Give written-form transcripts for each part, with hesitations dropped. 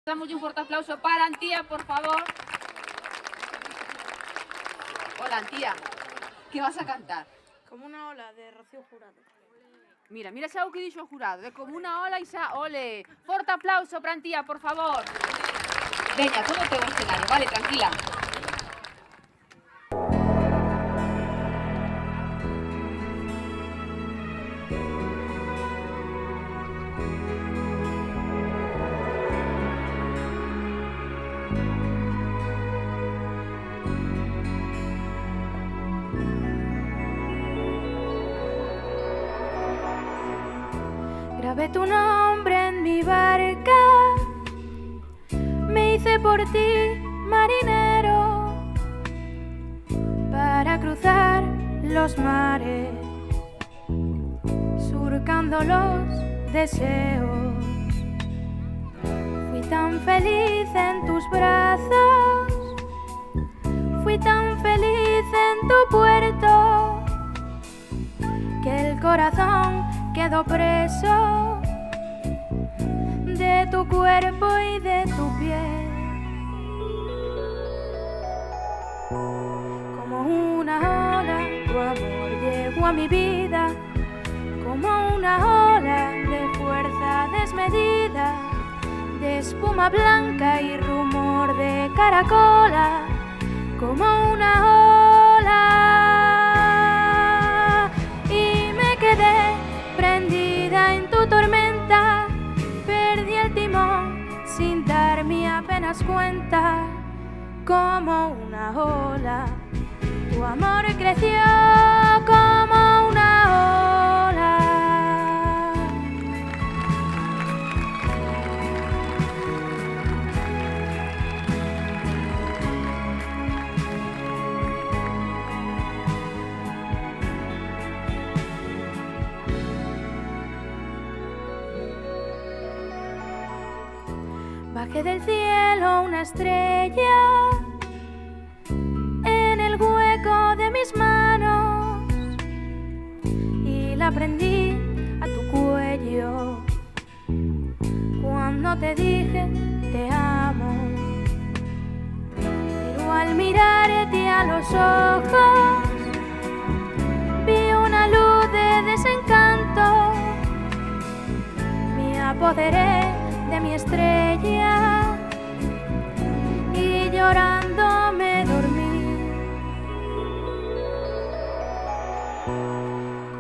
Damos un fuerte aplauso para Antía, por favor. Hola, Antía. ¿Qué vas a cantar? Como una ola de Rocío Jurado. Mira xa o que dixo o jurado, de como unha ola e xa, ole. Forte aplauso para Antía, por favor. Veña, todo o teu escenario, vale, tranquila. Grabé tu nombre en mi barca, me hice por ti marinero para cruzar los mares, surcando los deseos. Fui tan feliz en tus brazos, fui tan feliz en tu puerto, que el corazón quedó preso de tu cuerpo y de tu piel. Como una ola, tu amor llegó a mi vida, como una ola de fuerza desmedida, de espuma blanca y rumor de caracola, como una ola. Y me quedé prendida en tu tormenta, perdí el timón sin darme apenas cuenta. Como una ola, tu amor creció como una ola. Bajé del cielo una estrella en el hueco de mis manos y la prendí a tu cuello cuando te dije te amo. Pero al mirarte a los ojos vi una luz de desencanto, me apoderé de mi estrella y llorando me dormí.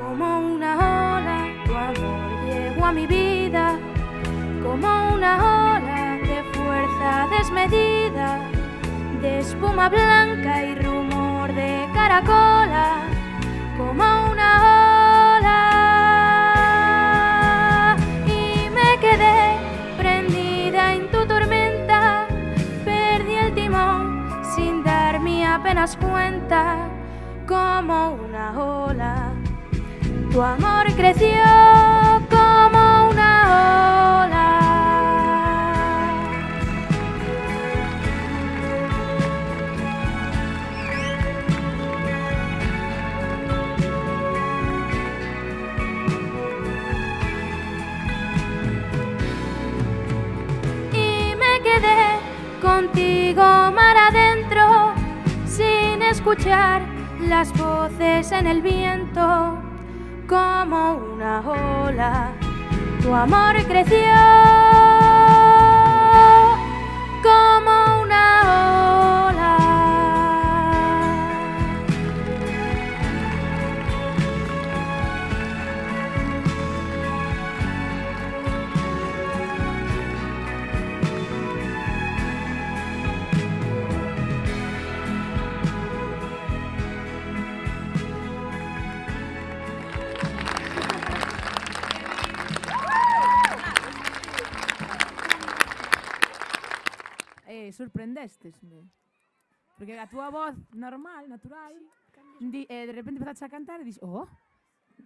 Como una ola, tu amor llegó a mi vida, como una ola de fuerza desmedida, de espuma blanca y rumor de caracola, como una ola. Y me quedé prendida en tu tormenta, perdí el timón sin darme apenas cuenta. Como una ola, tu amor creció como una ola. Y me quedé contigo mar adentro, sin escuchar las voces en el viento. Como una ola, tu amor creció como una ola. Sorprendestesme. Porque a túa voz normal, natural, de repente empezaste a cantar e dis, oh,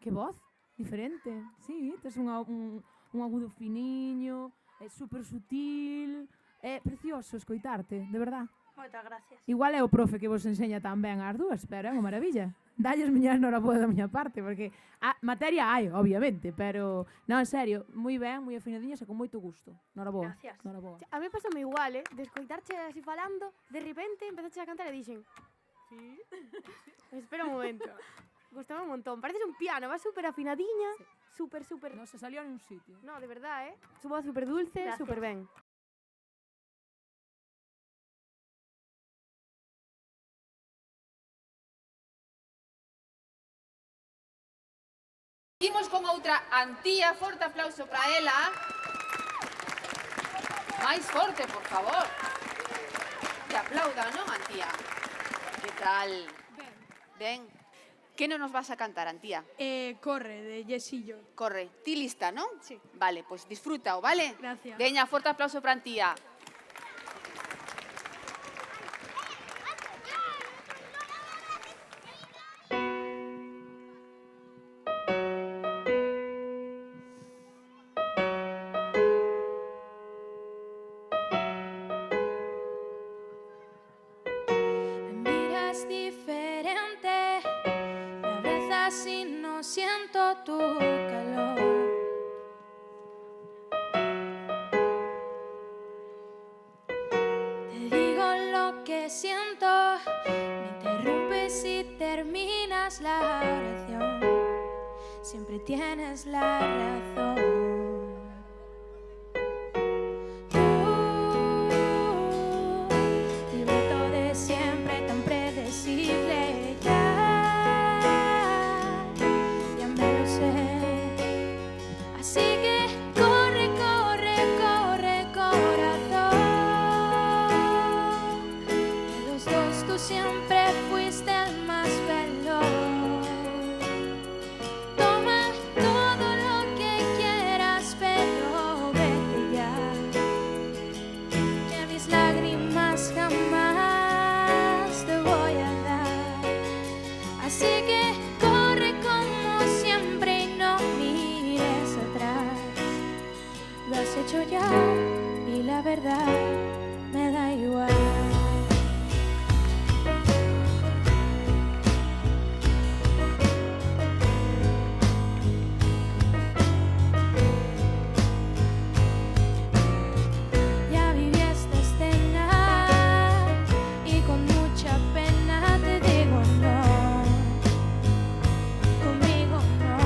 que voz diferente. Sí, tes un agudo finiño, super sutil, é precioso escoitarte, de verdad. Moitas gracias. Igual é o profe que vos enseña tan ben as dúas, pero é unha maravilla. dalles miña enhoraboa da miña parte, porque materia hai, obviamente, pero, non, en serio, moi ben, moi afinadiñas e con moito gusto. Enhoraboa. Gracias. Enhoraboa. A mí pasame igual, de escoitarche así falando, de repente empezaste a cantar e dixen, Sí. espera un momento. Gustame un montón. Pareces un piano, vas súper afinadiña, súper. Non se salió en un sitio. No, de verdad, Su voz súper dulce, Gracias. súper ben. Imos con outra Antía, forte aplauso para ela. Máis forte, por favor. Que aplauda, non, Antía? Que tal? Ben. Que non nos vas a cantar, Antía? Corre, de Yesillo. Corre. Ti lista, non? Sí. Vale, pois disfrútao, vale? Gracias. Veña, forte aplauso para Antía. Me miras diferente, me abrazas y no siento tu calor. Te digo lo que siento, me interrumpes y terminas la oración. Siempre tienes la razón. Libreto de siempre tan predecible, ya me lo sé. Así que corre, corre, corre, corazón. De los dos tú siempre fuiste el más veloz. Toma todo lo que quieras, pero vete ya, que mis lágrimas jamás te voy a dar. Así que corre como siempre y no mires atrás. Lo has hecho ya y la verdad me da igual. Ya viví esta escena y con mucha pena te digo no, conmigo no.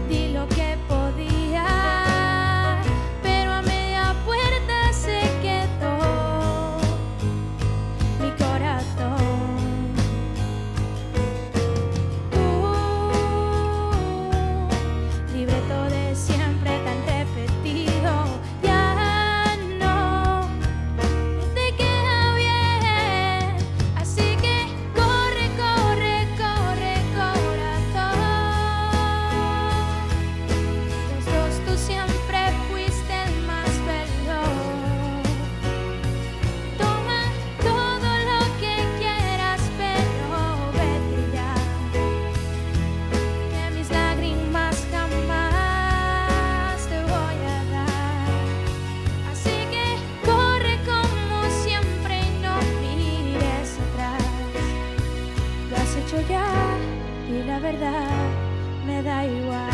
Di lo que podía, pero a media puerta se quedó mi corazón. Libreto de siempre tan repetido, ya no te queda bien. Así que corre, corre, corre, corazón. Los dos tú siempre fuiste el más veloz. Toma todo lo que quieras, pero vete ya, que mis lágrimas jamás te voy a dar. Así que corre como siempre y no mires atrás. Lo has hecho ya y la verdad me da igual.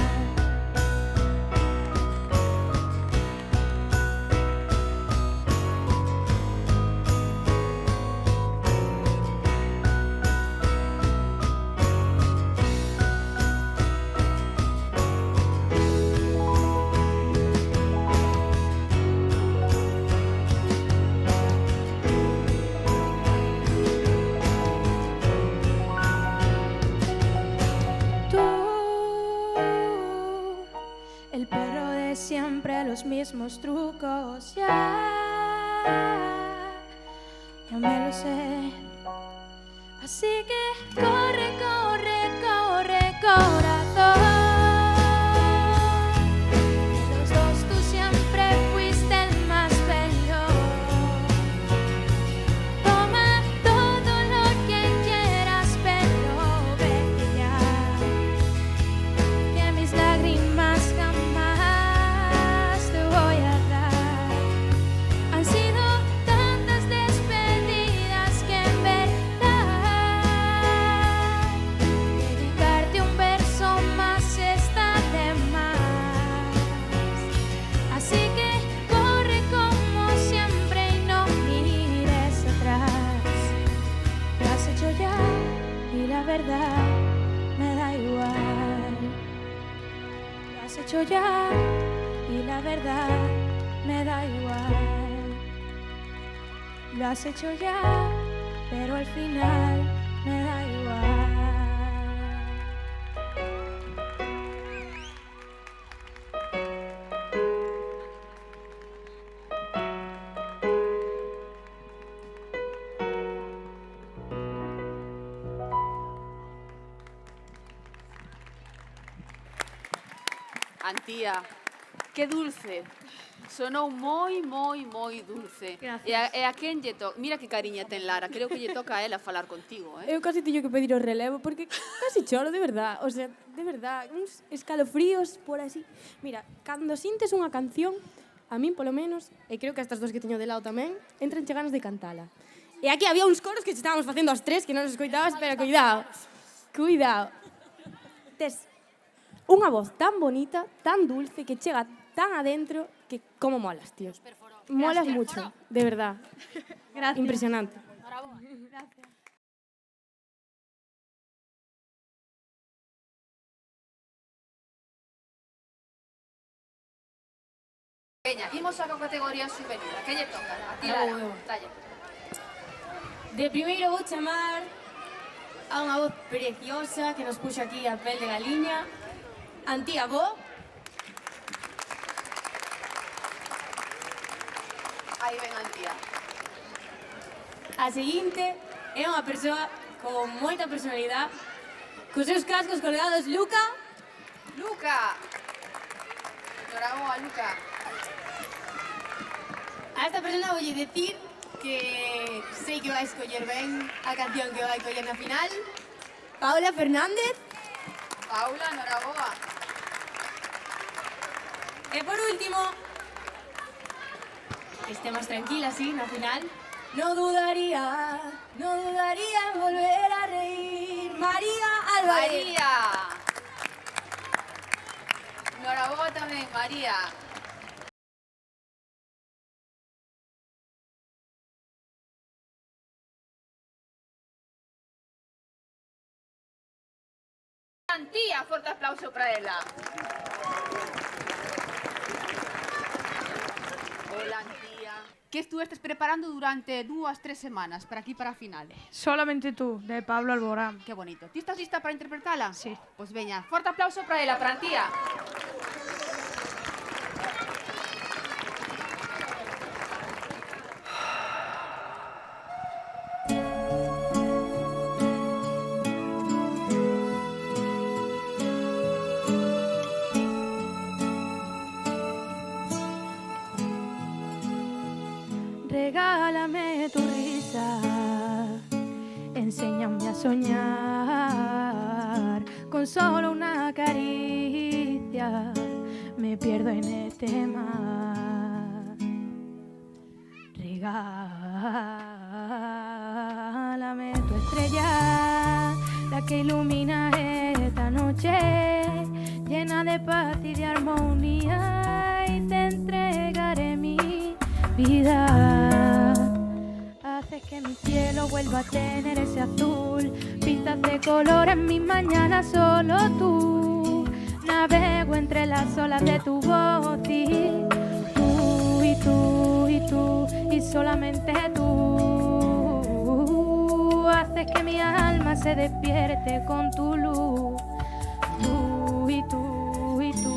El perro de siempre, los mismos trucos, ya me lo sé. Así que corre, corre, corre, corazón. De los dos tú siempre fuiste el más veloz. Toma todo lo que quieras, pero vete ya, que mis lágrimas jamás te voy a dar. Han sido tantas despedidas que en verdad verdad me da igual. Lo has hecho ya y la verdad me da igual. Lo has hecho ya, pero al final me da igual. Antía, que dulce. Sonou moi dulce. Gracias. E a quen lle toca? Mira que cariña ten Lara, creo que lle toca a ela falar contigo, Eu casi teño que pedir o relevo porque casi choro, de verdad. O sea, de verdad, uns escalofríos por así. Mira, cando sintes unha canción, a min polo menos, e creo que a estas dos que teño de lado tamén, entran che ganas de cantala. E aquí había uns coros que estábamos facendo as tres que non os escoitabas, pero cuidado. Cuidado. Tes unha voz tan bonita, tan dulce, que chega tan adentro que como molas, tío. Molas mucho, de verdad. Gracias. Impresionante. Veña, imos a categoría superior. A que lle toca? A ti, Lara. Dale. De primeiro vou chamar a unha voz preciosa que nos puxo aquí a pel de galiña. Antía, vos? Aí ven Antía. A seguinte é unha persoa con moita personalidade, cos seus cascos colgados, Luca. Luca. Noraboa, Luca. A esta persona voulle decir que sei que vai escoller ben a canción que vai coller na final. Paula Fernández. Paula, noraboa. E por último, que este máis tranquila, así, na final, no dudaría en volver a reír. María Álvarez. María. Noraboa tamén, María. Antía, forte aplauso para ela. Hola, Antía. Que estuvestes preparando durante 2-3 semanas para aquí para a final? Solamente tú, de Pablo Alborán. Qué bonito. ¿Ti estás lista para interpretarla? Sí. Pues veña, forte aplauso para ela, para Antía. Regálame tu risa, enséñame a soñar. Con solo una caricia me pierdo en este mar. Regálame tu estrella, la que ilumina esta noche, llena de paz y de armonía, y te entregaré mi vida. Haces que mi cielo vuelva a tener ese azul, pintas de color en mis mañanas, solo tú. Navego entre las olas de tu voz y tú, y tú, y tú, y solamente tú. Haces que mi alma se despierte con tu luz, tú, y tú, y tú.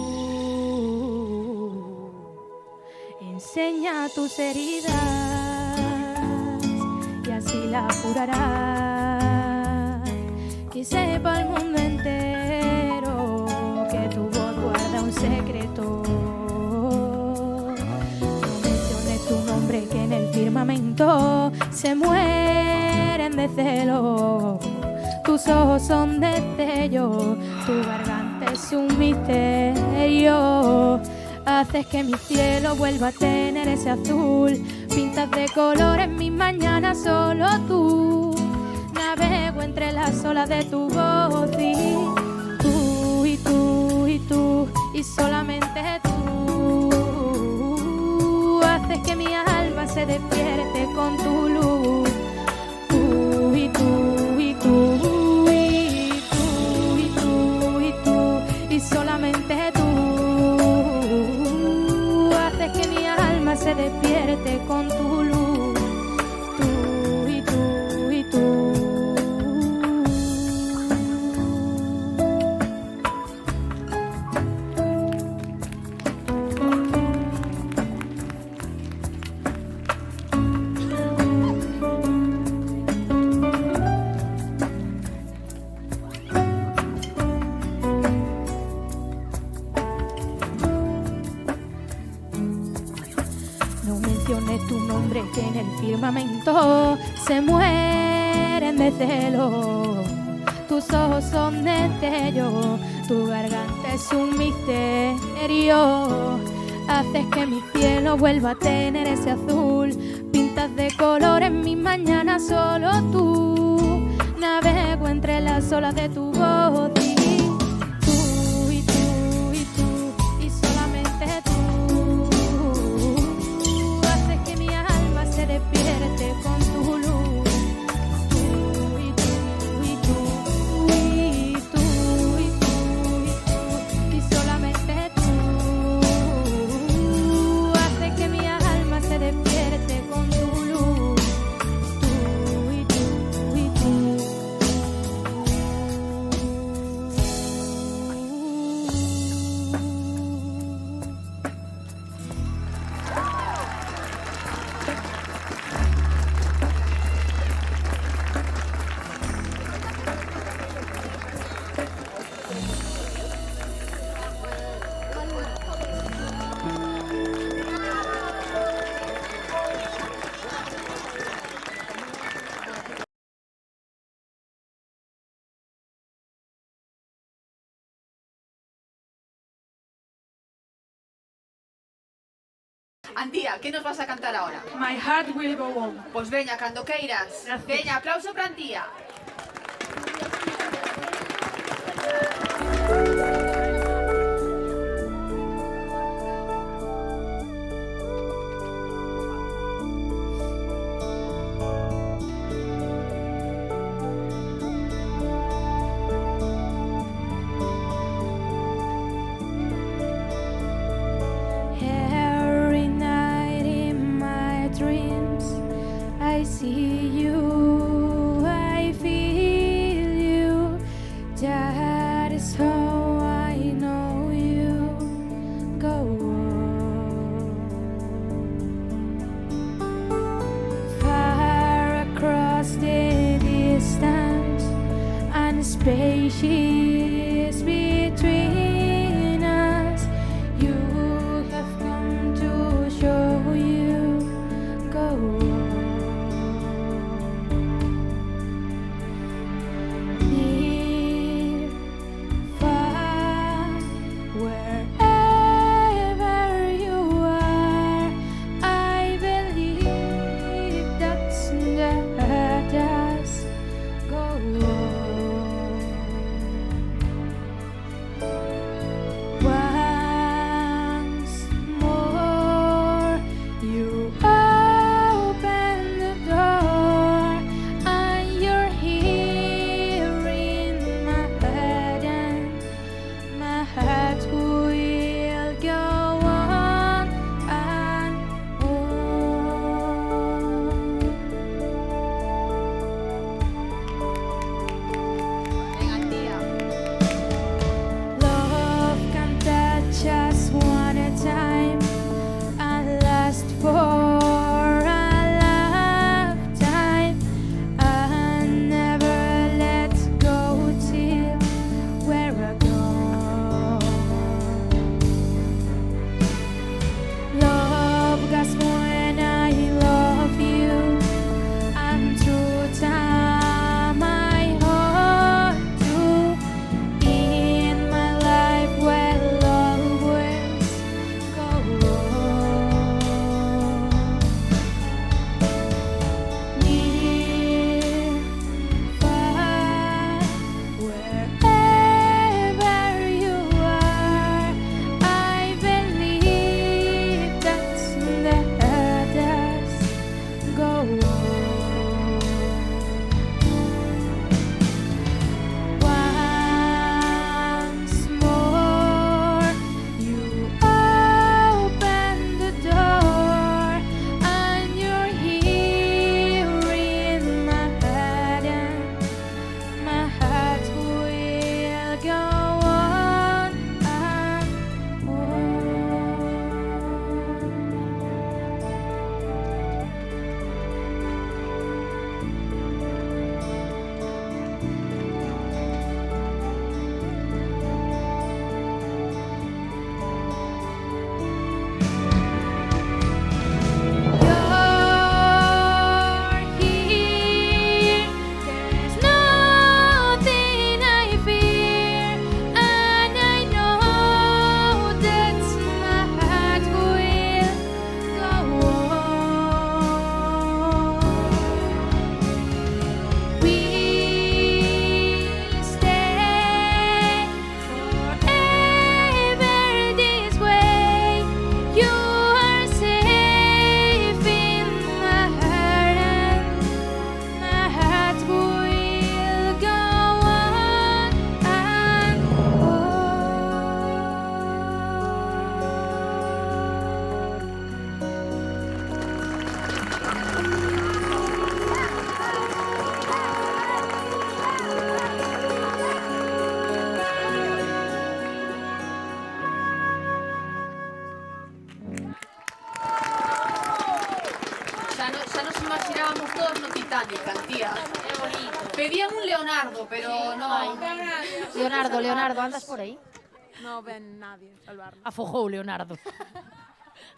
Enseña tus heridas y así la curarás. Que sepa el mundo entero que tu voz guarda un secreto. No menciones tu nombre, que en el firmamento se mueren de celo. Tus ojos son destellos, tu garganta es un misterio. Haces que mi cielo vuelva a tener ese azul, pintas de color en mis mañanas, solo tú. Navego entre las olas de tu voz y tú, y tú, y tú, y solamente tú. Haces que mi alma se despierte con tu luz, tú, y tú, y tú, y que en el firmamento se mueren de celo. Tus ojos son destello, tu garganta es un misterio. Haces que mi cielo vuelva a tener ese azul. Pintas de color en mis mañanas solo tú. Navego entre las olas de tu voz y tú, y tú, y tú, y solamente tú. Haces que mi alma se despierte con tu luz. Tú, y tú, y tú, y tú, y tú, y tú, y solamente tú. Haces que mi alma se despierte con tu luz. Tú, y tú, y tú. Antía, ¿qué nos vas a cantar ahora? My heart will go on. Pois veña, cando queiras. Gracias. Veña, aplauso para Antía. Every night in my dreams, I see you, I feel you. That is how I know you. Go on. Far across the distance, and spaces between us. You have come to show you. Go on. Near, far, wherever you are, I believe that's us. Go on. Pedían un Leonardo, pero no. Leonardo, andas por aí? No ven nadie salvarnos. Afojou, Leonardo.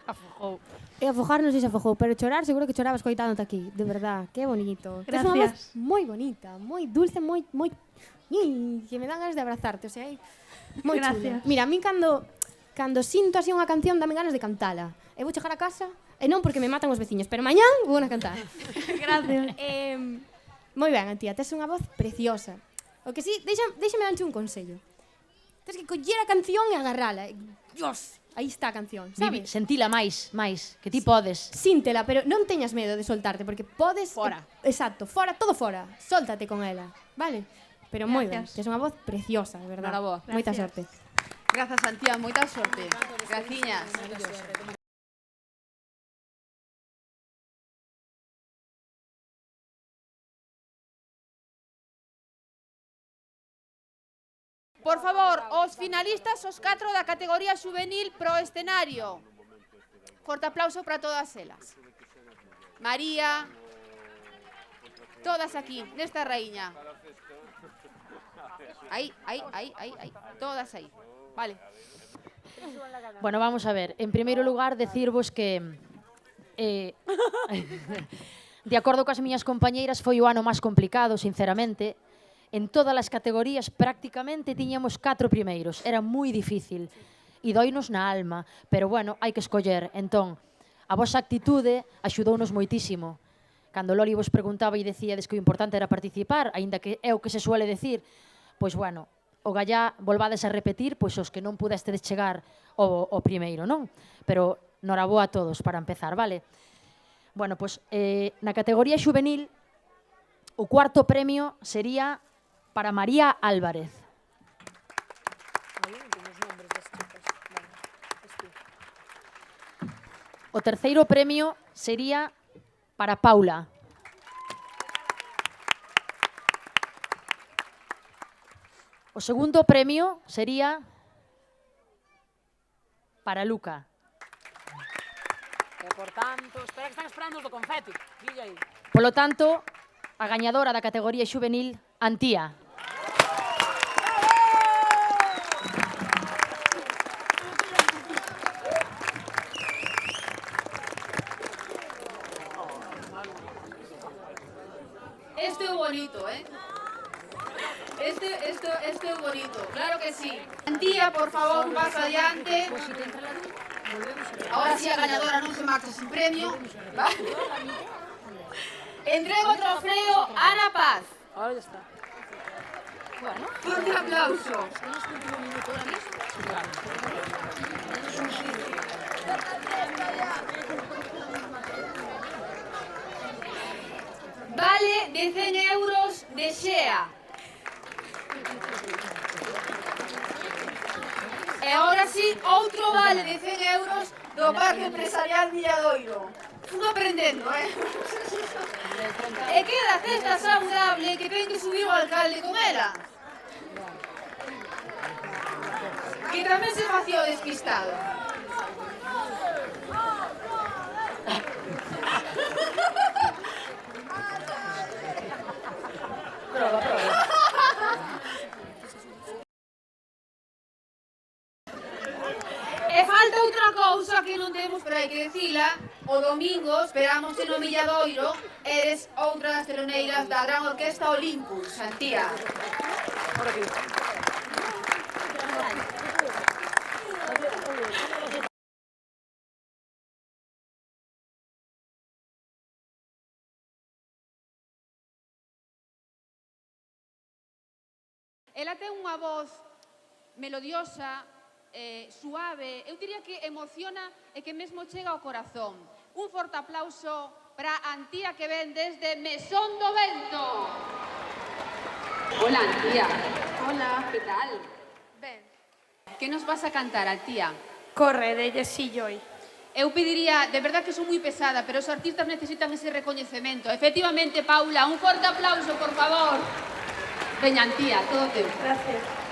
Afojou. E afojar non sei se afojou, pero chorar seguro que chorabas coitándote aquí, de verdad, que bonito. Tes unha voz Gracias. moi bonita, moi dulce, moi que me dan ganas de abrazarte, o sea, moi chula. Gracias. Mira, a mí cando sinto así unha canción dame ganas de cantala. E vou chegar a casa, e non porque me matan os veciños, pero mañán vou na cantar. Gracias. Moi ben, Antía, tes unha voz preciosa. O que sí, déxame danche un consello. Tes que coller a canción e agarrala. Dios, aí está a canción, sabes? Sentila máis, que ti podes. Síntela, pero non teñas medo de soltarte, porque podes... Fora. Exacto, fora, todo fora. Sóltate con ela, vale? Pero moi ben, Gracias. tes unha voz preciosa, de verdad. Bravo. Moita Gracias. sorte. Grazas, Antía, moita sorte. Graciñas. Por favor, os finalistas, os 4 da categoría juvenil pro escenario. Forte aplauso para todas elas. María, todas aquí, nesta raíña. Aí, todas aí. Vale. Bueno, vamos a ver. En primeiro lugar, decirvos que de acordo coas miñas compañeiras foi o ano máis complicado, sinceramente. En todas as categorías prácticamente tiñamos 4 primeiros. Era moi difícil e doinos na alma, pero bueno, hai que escoller. Entón, a vosa actitude axudounos moitísimo. Cando Loli vos preguntaba e decíades que o importante era participar, aínda que é o que se suele decir, pois bueno, o gallá volvades a repetir, pois os que non pudestedes chegar ao primeiro, non? Pero noraboa a todos para empezar, vale? Bueno, pois na categoría juvenil o cuarto premio sería para María Álvarez. O terceiro premio sería para Paula. O segundo premio sería para Luca. E, por tanto, espera que están esperando os do confeti. Dille aí. Polo tanto, a gañadora da categoría juvenil, Antía. Este é bonito, Este é bonito, claro que sí. Antía, por favor, un paso adiante. Ahora sí, a gañadora non se marcha sin premio. Va. Entrego o trofeo a Ana Paz. Ahora ya está. Fuerte aplauso. Vale de 100 euros de Xea. E ahora sí, outro vale de 100 euros do Parque Empresarial Villadoiro. Fun aprendendo, E queda a cesta saudable que ten que subir o alcalde con ela. Que tamén se facía o despistado. E falta outra cousa que non temos, pero hai que dicila. O domingo esperamos no Villadoiro. Eres outra das teloneiras da Gran Orquesta Olympus, Antía. Ela ten unha voz melodiosa, suave, eu diría que emociona e que mesmo chega ao corazón. Un forte aplauso para Antía que ven desde Mesón do Vento. Hola, Antía. Hola. Que tal? Ben. Que nos vas a cantar, Antía? Corre de Jessie Joy. Eu pediría, de verdad que son moi pesada, pero os artistas necesitan ese recoñecemento. Efectivamente, Paula, un forte aplauso, por favor. Veña, Antía, todo teu. Gracias.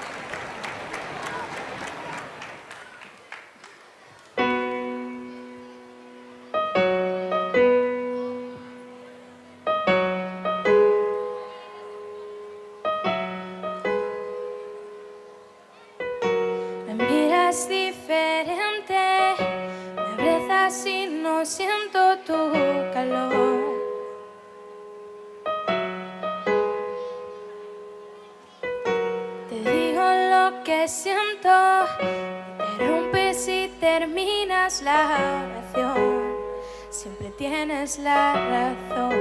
es diferente. Me abrazas y no siento tu calor. Te digo lo que siento, interrumpes y terminas la oración. Siempre tienes la razón.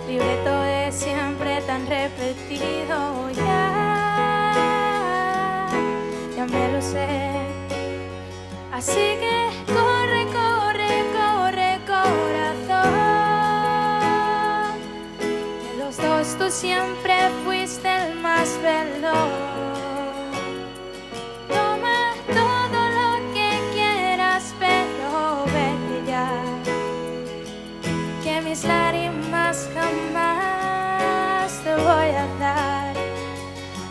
Tu libreto es siempre tan repetido, ya me lo sé. Así que corre, corre, corre, corazón. De los dos tú siempre fuiste el más veloz. Toma todo lo que quieras, pero vete ya, que mis lágrimas jamás te voy a dar.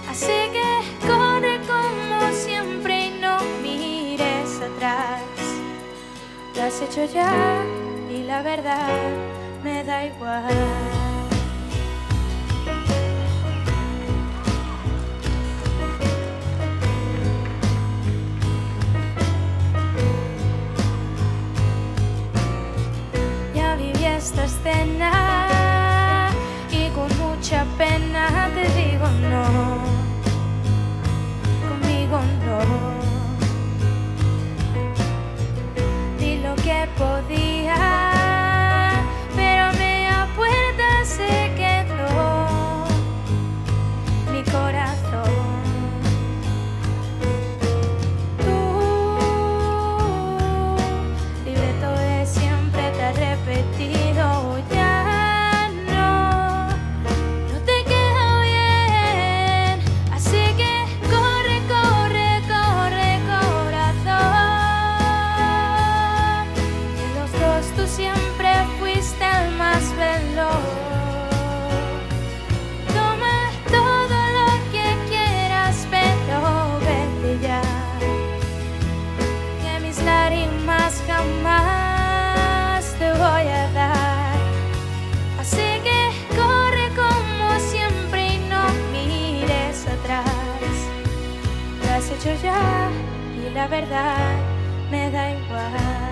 Así que corre como siempre y no mires atrás. Lo has hecho ya y la verdad me da igual. Ya viví esta escena y con mucha pena te digo no. Conmigo no. Di lo que podía, pero a media puerta se quedó mi corazón. Tu libreto de siempre te ha repetido, ya no te queda bien. Así que corre, corre, corre, corazón. De los dos tú siempre fuiste el más veloz. Toma todo lo que quieras, pero vete ya, que mis lágrimas jamás te voy a dar. Así que corre como siempre y no mires atrás. Lo has hecho ya y la verdad me da igual.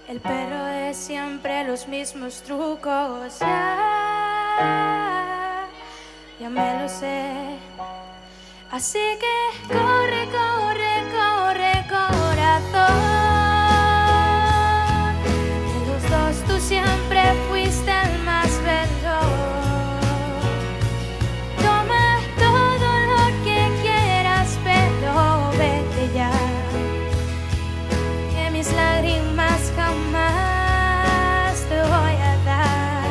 El perro de siempre, los mismos trucos, ya me lo sé. Así que corre, corre, corre, corazón. De los dos tú siempre fuiste el más veloz. Toma todo lo que quieras, pero vete ya, que mis lágrimas jamás te voy a dar.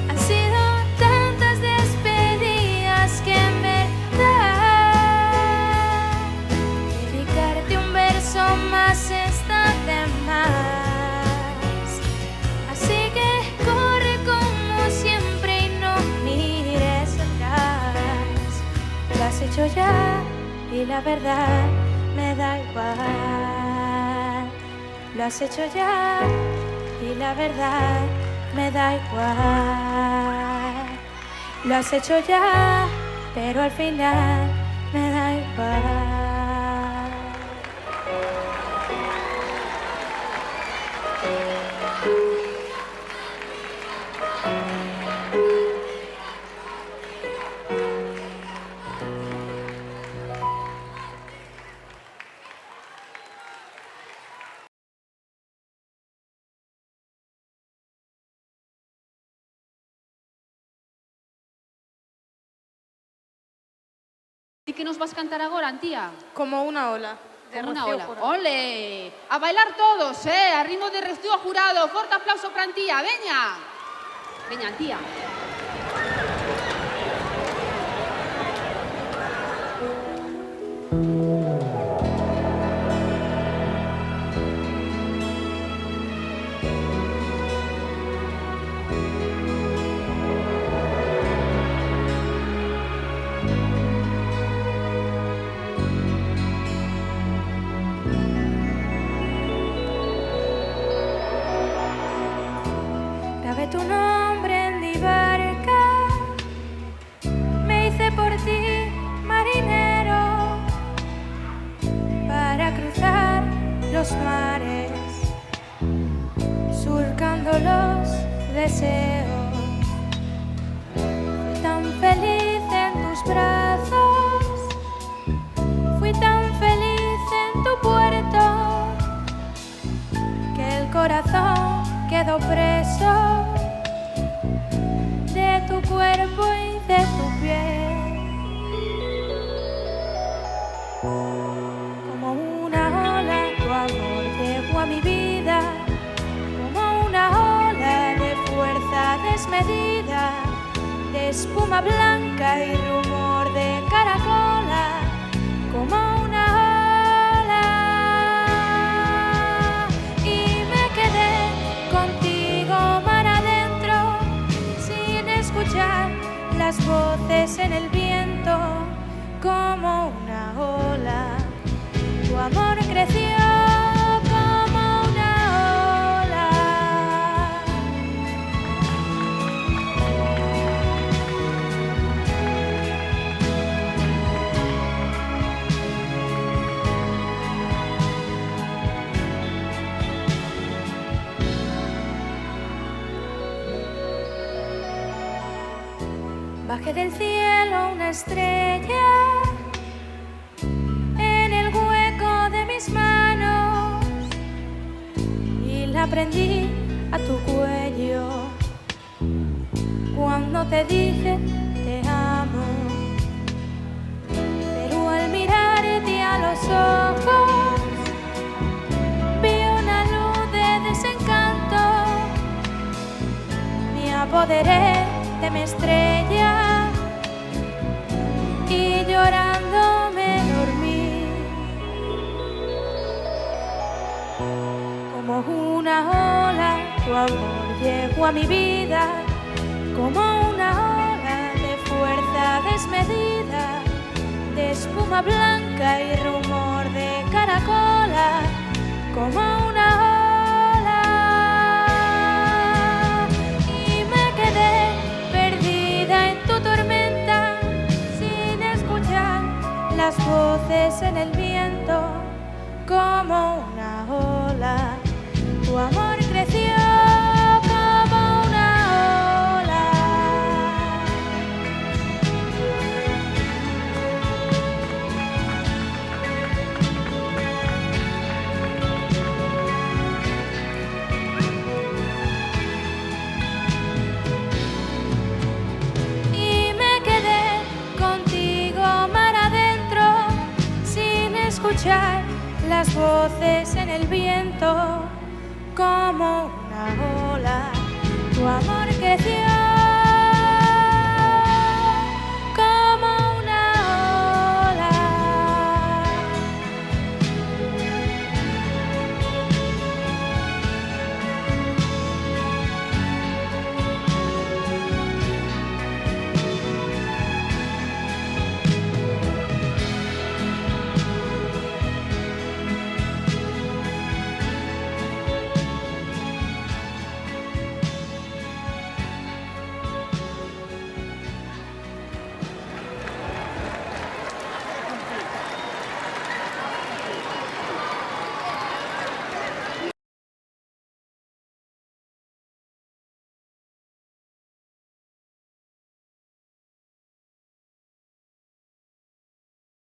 Han sido tantas despedidas que en verdad dedicarte un verso más está de más. Así que corre como siempre y no mires atrás. Lo has hecho ya y la verdad me da igual. Lo has hecho ya y la verdad me da igual. Lo has hecho ya, pero al final me da igual. E que nos vas cantar agora, Antía? Como una ola. De Como una Rocío ola. Jurado. Ole! A bailar todos, a ritmo de Rocío Jurado. Forte aplauso para Antía, veña. Veña, Antía. tu nombre en mi barca, me hice por ti marinero para cruzar los mares, surcando los deseos. Fui tan feliz en tus brazos, fui tan feliz en tu puerto, que el corazón quedó preso de tu cuerpo y de tu piel. Como una ola, tu amor llegó a mi vida, como una ola de fuerza desmedida, de espuma blanca y rumor de caracola, como una ola. Y me quedé contigo mar adentro, sin escuchar las voces en el viento, como una ola. Tu amor creció como una ola. Bajé del cielo una estrella en el hueco de mis manos y la prendí a tu cuello cuando te dije te amo. Pero al mirarte a los ojos vi una luz de desencanto, me apoderé de mi estrella y llorando me dormí. Como una ola, tu amor llegó a mi vida, como una ola de fuerza desmedida, de espuma blanca y rumor de caracola, como una ola. Y me quedé perdida en tu tormenta, sin escuchar las voces en el viento, como una ola. Tu amor creció como una ola. Y me quedé contigo mar adentro, sin escuchar las voces en el viento, como una ola. Tu amor creció